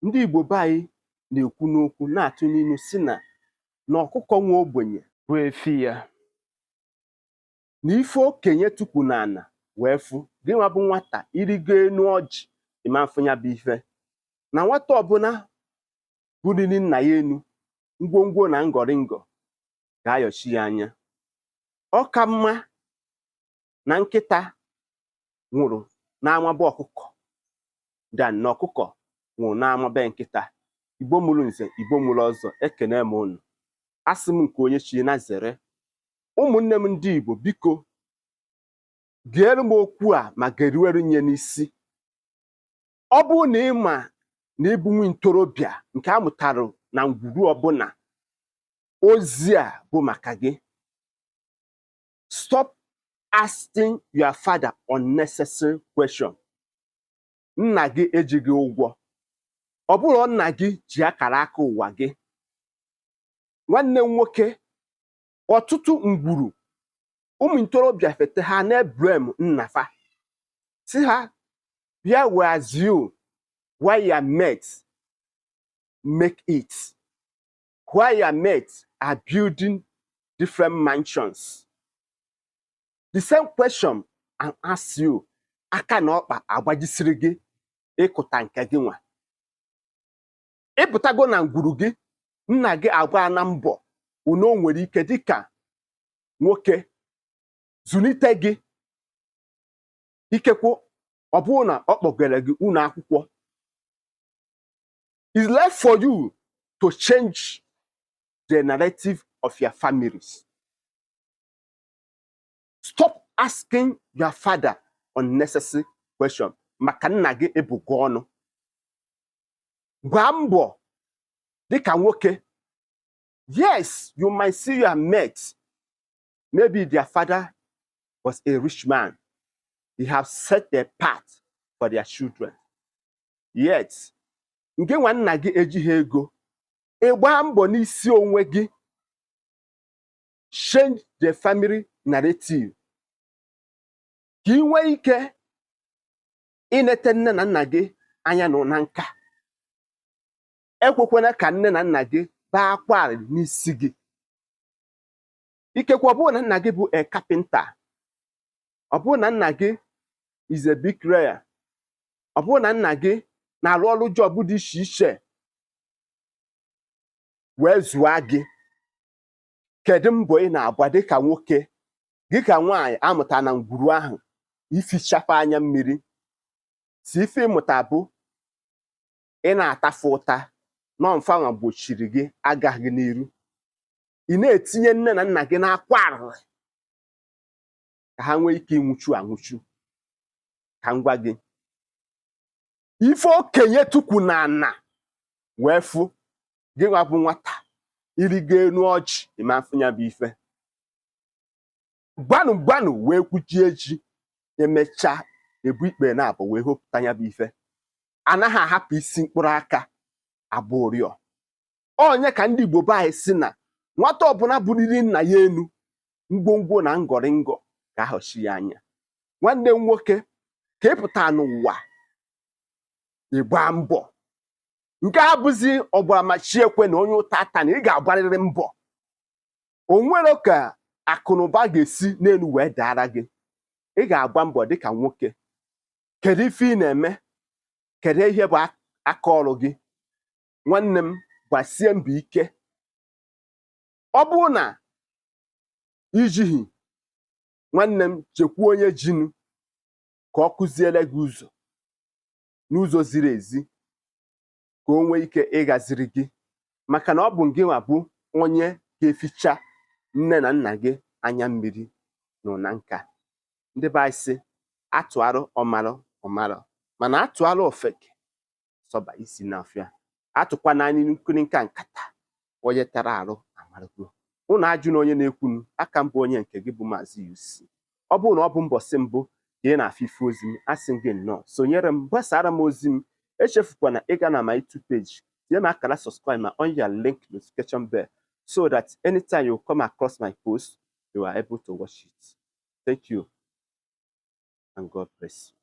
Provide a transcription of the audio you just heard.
ndị Igbo be anyị na-ekwu n'okwu na-atụ n'ilu si na ọkụkọ nwe ogbenye bụ efi ya, na ife okenye tupu n'ana wee fụ gị nwa bụ nwata irigo enu ọjị ịma mfụ ya bụ ife, na nwata ọbụla buliri nna ya enu ngwongwo na ngọrịngọ ga-ayọchi ya anya. Ọ ka mma na nkịta nwụrụ n'amaba ọkụkọ dan na ọkụkọ nwụrụ n'amaba nkịta. Igbo mụrụ nze, Igbo mụrụ ọzọ, ekene m unu. Asị m nke onye chi na zere. Ụmụnne m ndị Igbo, biko geere m okwu a ma geruere nye n'isi. Ọ bụrụ na ị ma na ịbụ nwa ntorobịa nke a mụtara na ngwuru ọbụla, ozi a bụ maka gị. Stop asking your father unnecessary question. Nna gị ejighị ụgwọ, ọ bụrụ nna gị ji akara aka ụwa gị. Nwanne m nwoke, ọtụtụ ngwuru ụmụ ntorobịa fete ha na-eblem nnafa si ha bịa was you why your mates make it, why your mates are building different mansions. The same question and ask you, aka na ọkpa agbajisiri gị ịkụta nke gị nwa. Ịpụtago na ngwuru gị, nna gị agba na mbọ unu nwere ike dịka nwoke zụlite gị. Ikekwe ọ bụrụ na ọ kpọgara gị ụlọ akwụkwọ. It's left for you to change the narrative of your families. Stop asking your father unnecessary question maka nna gị ebugo ọnụ. Gbaa mbọ dịka nwoke. Yes, you might see your mate. Maybe their father was a rich man. They have set their path for their children. Yet, nke nwa nna gị ejighị ego, ịgba mbọ n'isi onwe gị. Change the family narrative. Ka ị nwee ike inete nne na nna gị anya nọ na nka. Ekwekwana ka nne na nna gị baa akwa n'isi gị. Ikekwe ọ bụrụ na nna gị bụ a carpenter, ọ bụrụ na nna gị is a bricklayer, ọ bụrụ na nna gị na-arụ ọrụ job dị iche iche wee zụọ gị, kedu mbọ ị na-agba dịka nwoke, gị ka nwaanyị amụta na ngwuru ahụ ifichapụ anya mmiri? Si ife ịmụta bụ ị na-atafu ụta nọ mfanwa gbochiri gị agaghị n'iru. Ị na-etinye nne na nna gị n'akwa arịrị ka ha nwee ike ịnwụchu anwụchu. Ka m gwa gị, ife okenye tukwu na ana wee fụ gị nwa bụ nwata irigo enu ọjị ịma mfụnya bụ ife. Gbanụ gbanụ wee kwuchie echi, emechaa ebu ikpe na-abụ wee hopụta ya bụ ife. Anaghị ahapụ isi mkpụrụ aka abụ ụrịọ. Onye ka ndị Igbo be anyị si na nwata ọbụla buliri nna ya enu ngwongwo na ngọrịngọ ga-ahọchi ya anya. Nwanne m nwoke, ka ịpụta n'ụwa ịgba mbọ. Nke a bụzi ọgbara machi ekwe na onye ụta ata na ị ga-agbarịrị mbọ. O nwere ka akụnụba ga-esi n'elu wee daara gị. Ị ga-agba mbọ dịka nwoke. Kedu ife ị na-eme? Kedu ihe bụ aka ọrụ gị? Nwanne m, gbasie mbọ ike. Ọ bụrụ na ijighị, nwanne m, chekwuo onye jinu ka ọ kụziere gị ụzọ n'ụzọ ziri ezi ka o nwee ike ịgaziri gị, maka na ọ bụ gị nwa bụ onye ga-eficha nne na nna gị anya mmiri nọ na nka. Ndị be anyị sị atụarụ ọmarụ ọmarụ, mana atụarụ ofeke sọba isi n'afịa. Atụkwa n'anya nkiri nka nkata onye tara arụ amarụgo. Unu ajụ na onye na-ekwunu, aka mbụ onye nke gị bụ Maazi-UC. Ọ bụrụ na ọ bụ mbọsị mbụ ka ị na-afụ ife ozi m, asị gị nnọọ sonyere m, gbasara m ozi m. Echefukwana ịga na my YouTube page, tinye m akara subscribe ma on your link notification bell so that anytime you come across my post, you are able to watch it. Thank you and God bless you.